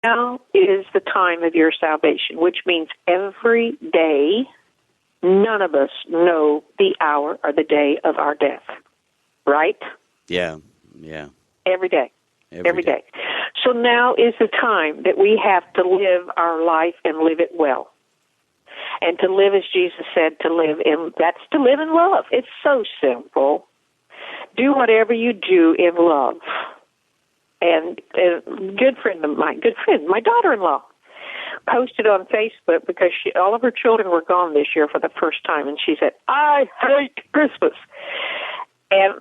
Now is the time of your salvation, which means every day. None of us know the hour or the day of our death, right? Yeah. Every day. Every day. So now is the time that we have to live our life and live it well. And to live as Jesus said to live, and that's to live in love. It's so simple. Do whatever you do in love. And a good friend, my daughter-in-law, posted on Facebook because all of her children were gone this year for the first time, and she said, "I hate Christmas," and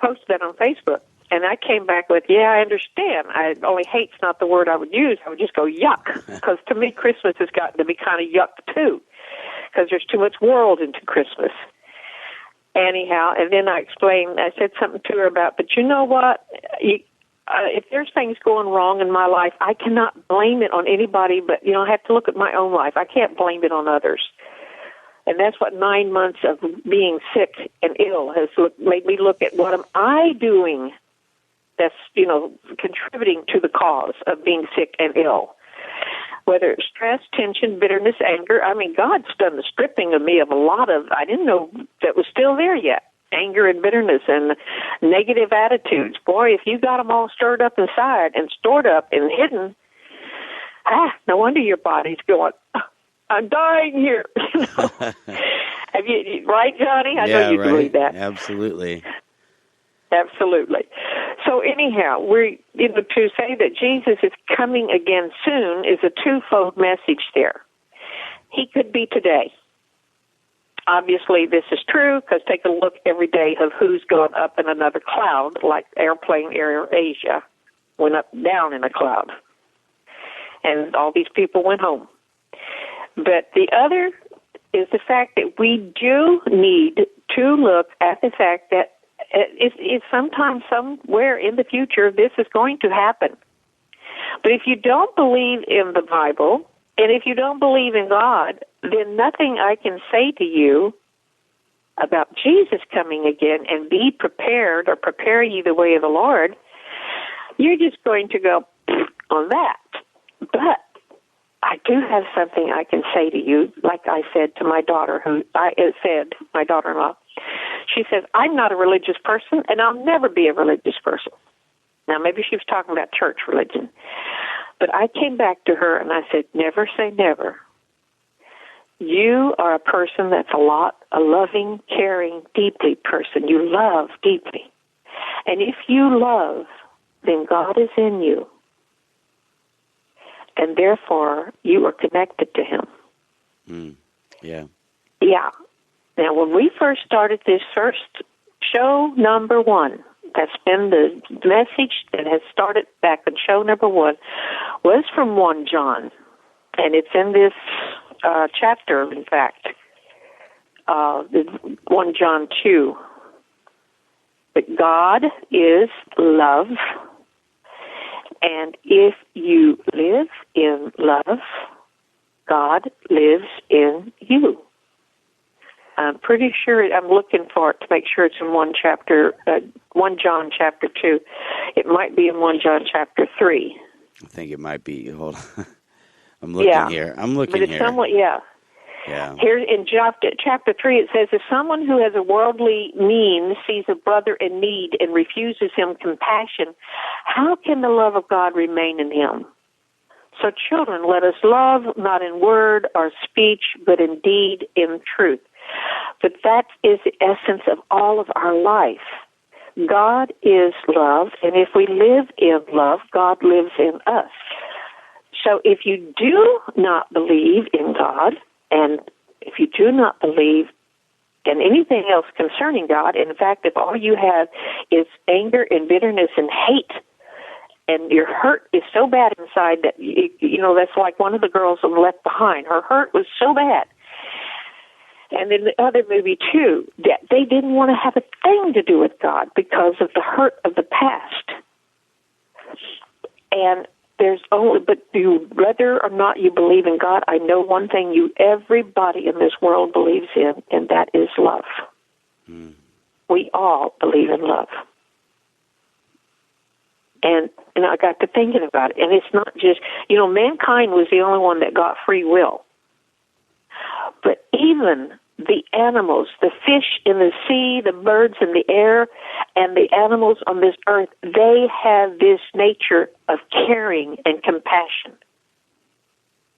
posted that on Facebook. And I came back with, "Yeah, I understand. Only hate's not the word I would use. I would just go yuck, because to me Christmas has gotten to be kind of yuck too, because there's too much world into Christmas." Anyhow, and then I said something to her about, but you know what? If there's things going wrong in my life, I cannot blame it on anybody, but, I have to look at my own life. I can't blame it on others. And that's what 9 months of being sick and ill has made me look at what am I doing that's, contributing to the cause of being sick and ill. Whether it's stress, tension, bitterness, anger. I mean, God's done the stripping of me of a lot of, I didn't know that was still there yet. Anger and bitterness and negative attitudes. Boy, if you got them all stirred up inside and stored up and hidden, no wonder your body's going, "I'm dying here." Have you, right, Johnny? I know you believe that. Absolutely. Absolutely. So anyhow, we to say that Jesus is coming again soon is a twofold message there. He could be today. Obviously, this is true because take a look every day of who's gone up in another cloud, like Airplane Air Asia went down in a cloud. And all these people went home. But the other is the fact that we do need to look at the fact that it's sometime, somewhere in the future, this is going to happen. But if you don't believe in the Bible, and if you don't believe in God, then nothing I can say to you about Jesus coming again and be prepared or prepare you the way of the Lord, you're just going to go on that. But I do have something I can say to you, like I said to my daughter, my daughter-in-law. She says, "I'm not a religious person, and I'll never be a religious person." Now, maybe she was talking about church religion. But I came back to her and I said, "Never say never. You are a person that's a loving, caring, deeply person. You love deeply. And if you love, then God is in you. And therefore, you are connected to Him." Yeah. Yeah. Now, when we first started this first show number 1, that's been the message that has started back on show number 1, was from 1 John. And it's in this chapter, in fact, 1 John 2. But God is love, and if you live in love, God lives in you. I'm pretty sure, I'm looking for it to make sure it's in 1 John chapter 2. It might be in 1 John chapter 3. I think it might be. Hold on. I'm looking here. But it's here. Somewhat, yeah. Here in chapter 3 it says, "If someone who has a worldly means sees a brother in need and refuses him compassion, how can the love of God remain in him? So children, let us love not in word or speech, but in deed, in truth." But that is the essence of all of our life. God is love, and if we live in love, God lives in us. So if you do not believe in God, and if you do not believe in anything else concerning God, in fact, if all you have is anger and bitterness and hate, and your hurt is so bad inside that, that's like one of the girls on Left Behind. Her hurt was so bad. And in the other movie, too, that they didn't want to have a thing to do with God because of the hurt of the past. And but whether or not you believe in God, I know one thing everybody in this world believes in, and that is love. We all believe in love. And I got to thinking about it. And it's not just, mankind was the only one that got free will. But even the animals, the fish in the sea, the birds in the air, and the animals on this earth, they have this nature of caring and compassion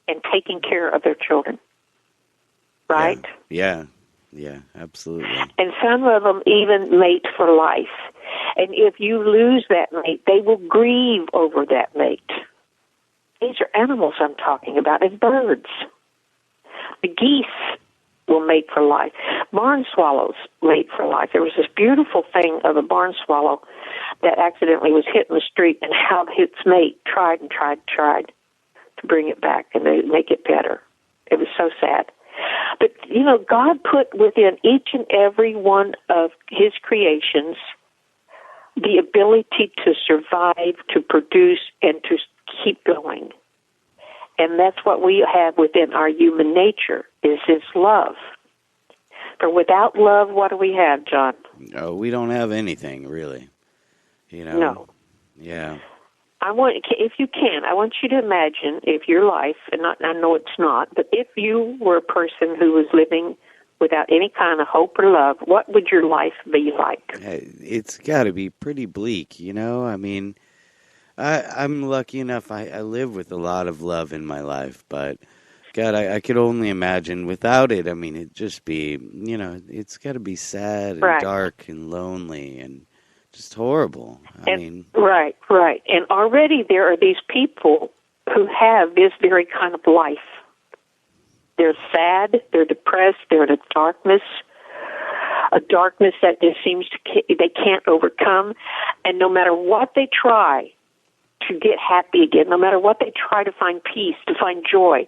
and taking care of their children. Right? Yeah, absolutely. And some of them even mate for life. And if you lose that mate, they will grieve over that mate. These are animals I'm talking about, and birds. The geese will mate for life. Barn swallows mate for life. There was this beautiful thing of a barn swallow that accidentally was hit in the street, and how its mate tried and tried to bring it back and to make it better. It was so sad. But, God put within each and every one of His creations the ability to survive, to produce, and to keep going. And that's what we have within our human nature, is His love. For without love, what do we have, John? Oh, we don't have anything, really. No. Yeah. I want you to imagine if your life, and I know it's not, but if you were a person who was living without any kind of hope or love, what would your life be like? It's got to be pretty bleak, I mean, I'm lucky enough. I live with a lot of love in my life, but God, I could only imagine without it. I mean, it'd just be, it's got to be sad and dark and lonely and just horrible. Right. And already there are these people who have this very kind of life. They're sad, they're depressed, they're in a darkness that just seems they can't overcome. And no matter what they try to get happy again, no matter what they try to find peace, to find joy,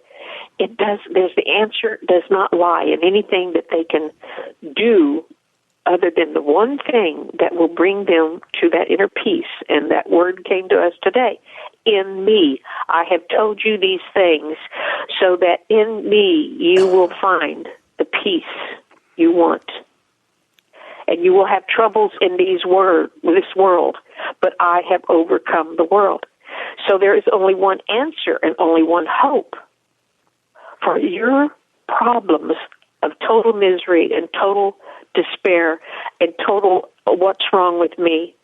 the answer does not lie in anything that they can do other than the one thing that will bring them to that inner peace. And that word came to us today. In me, I have told you these things so that in me you will find the peace you want. And you will have troubles in this world, but I have overcome the world. So there is only one answer and only one hope for your problems of total misery and total despair and total what's wrong with me.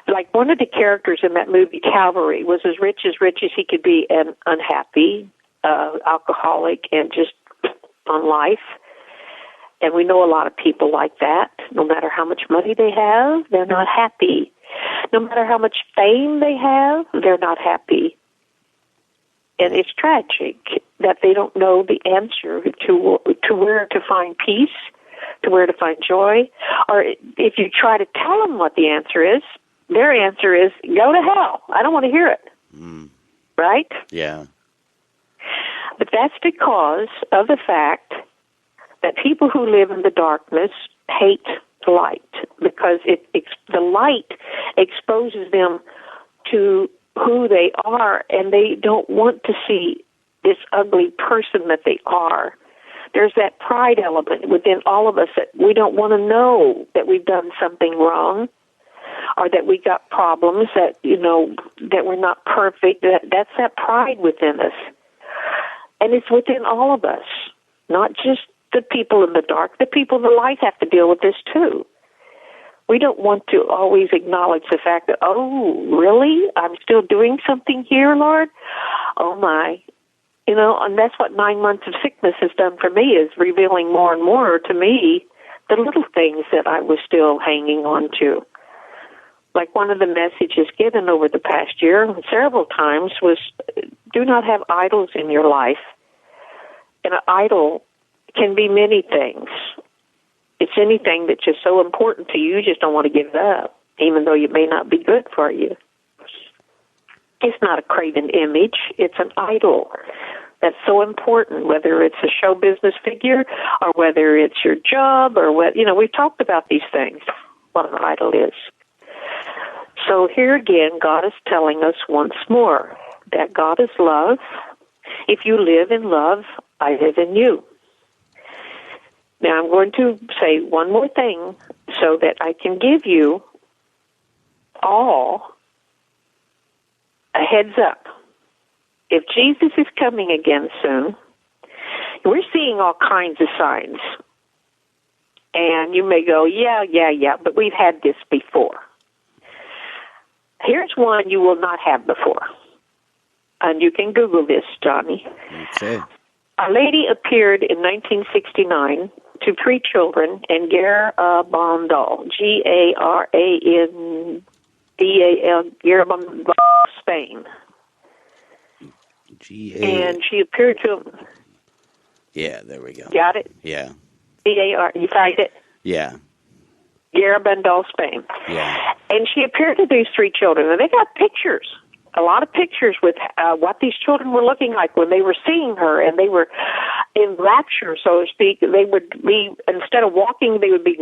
Like one of the characters in that movie, Calvary, was as rich as he could be and unhappy, alcoholic, and just on life. And we know a lot of people like that. No matter how much money they have, they're not happy. No matter how much fame they have, they're not happy. And it's tragic that they don't know the answer to where to find peace, to where to find joy. Or if you try to tell them what the answer is, their answer is, go to hell. I don't want to hear it. Right? Yeah. But that's because of the fact that people who live in the darkness hate the light, because the light exposes them to who they are, and they don't want to see this ugly person that they are. There's that pride element within all of us that we don't want to know that we've done something wrong, or that we got problems, that that we're not perfect. That's that pride within us, and it's within all of us, not just the people in the dark. The people in the light have to deal with this too. We don't want to always acknowledge the fact that, oh, really? I'm still doing something here, Lord? Oh, my. And that's what 9 months of sickness has done for me, is revealing more and more to me the little things that I was still hanging on to. Like one of the messages given over the past year several times was, do not have idols in your life. And an idol can be many things. It's anything that's just so important to you just don't want to give it up, even though it may not be good for you. It's not a graven image. It's an idol that's so important, whether it's a show business figure or whether it's your job or what. We've talked about these things, what an idol is. So here again, God is telling us once more that God is love. If you live in love, I live in you. Now, I'm going to say one more thing so that I can give you all a heads up. If Jesus is coming again soon, we're seeing all kinds of signs. And you may go, yeah, but we've had this before. Here's one you will not have before. And you can Google this, Johnny. Okay. A lady appeared in 1969 to 3 children in Garabandal, Garandal, Garabandal, Spain. And she appeared to them. Yeah, there we go. Got it? Yeah. Gar, you find it? Yeah. Garabandal, Spain. Yeah. And she appeared to these 3 children, and they got pictures. A lot of pictures with what these children were looking like when they were seeing her, and they were in rapture, so to speak. They would be, instead of walking, they would be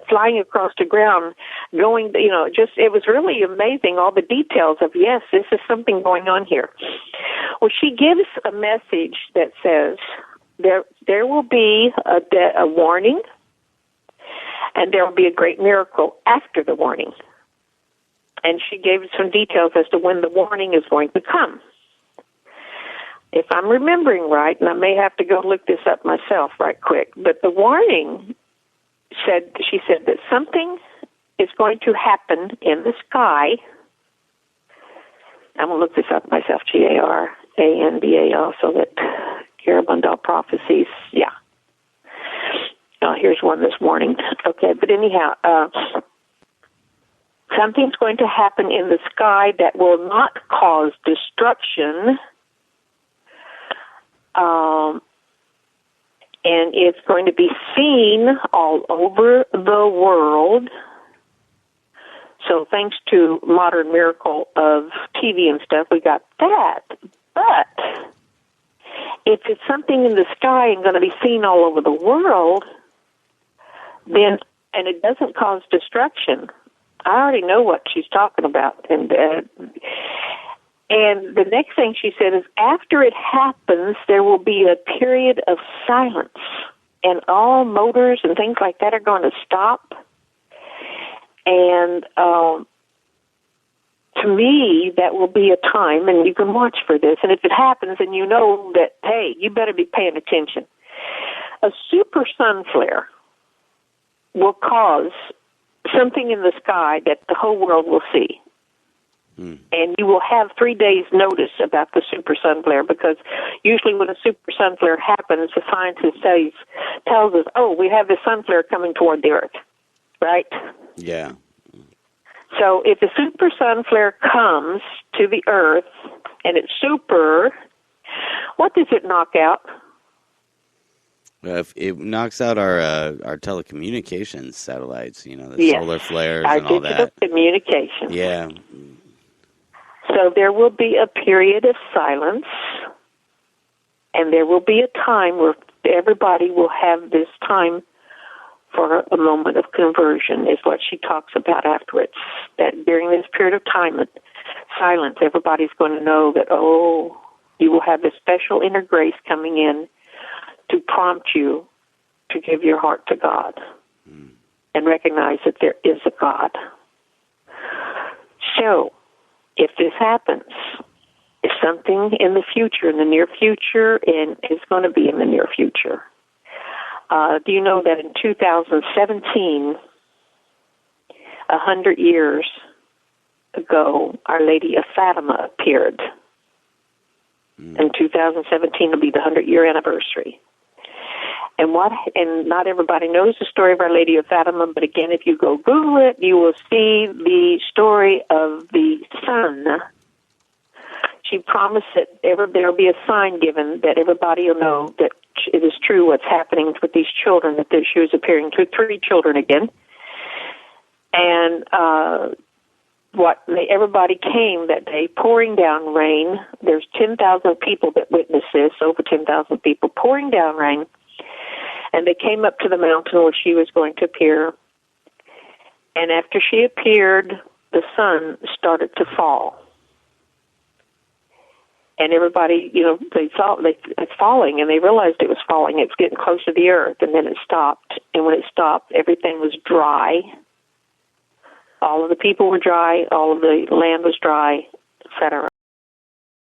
flying across the ground, going, it was really amazing, all the details of, yes, this is something going on here. Well, she gives a message that says there will be a warning, and there will be a great miracle after the warning. And she gave some details as to when the warning is going to come. If I'm remembering right, and I may have to go look this up myself right quick, but the warning she said that something is going to happen in the sky. I'm going to look this up myself, Garandal, so that Garabandal prophecies, yeah. Here's one this morning. Okay, but anyhow, something's going to happen in the sky that will not cause destruction, and it's going to be seen all over the world. So thanks to modern miracle of TV and stuff, we got that. But if it's something in the sky and going to be seen all over the world, then, and it doesn't cause destruction, I already know what she's talking about. And the next thing she said is, after it happens, there will be a period of silence, and all motors and things like that are going to stop. And to me, that will be a time, and you can watch for this, and if it happens, then you know that, hey, you better be paying attention. A super sun flare will cause something in the sky that the whole world will see. And you will have 3 days' notice about the super sun flare, because usually when a super sun flare happens, the scientist tells us, oh, we have this sun flare coming toward the Earth, right? Yeah. So if a super sun flare comes to the Earth, and it's super, what does it knock out? It knocks out our telecommunications satellites, the solar flares our and all that. digital communication. Yeah. So there will be a period of silence, and there will be a time where everybody will have this time for a moment of conversion, is what she talks about afterwards. That during this period of time, silence, everybody's going to know that, you will have a special inner grace coming in to prompt you to give your heart to God and recognize that there is a God. So, if this happens, if something in the future, in the near future, and it's going to be in the near future, do you know that in 2017, 100 years ago, Our Lady of Fatima appeared? In 2017 will be the 100-year anniversary. And not everybody knows the story of Our Lady of Fatima, but again, if you go Google it, you will see the story of the sun. She promised that there will be a sign given that everybody will know that it is true what's happening with these children, that she was appearing to 3 children again. And everybody came that day, pouring down rain. There's 10,000 people that witnessed this, over 10,000 people pouring down rain. And they came up to the mountain where she was going to appear. And after she appeared, the sun started to fall. And everybody, they thought it's falling, and they realized it was falling. It was getting close to the earth, and then it stopped. And when it stopped, everything was dry. All of the people were dry, all of the land was dry, etc.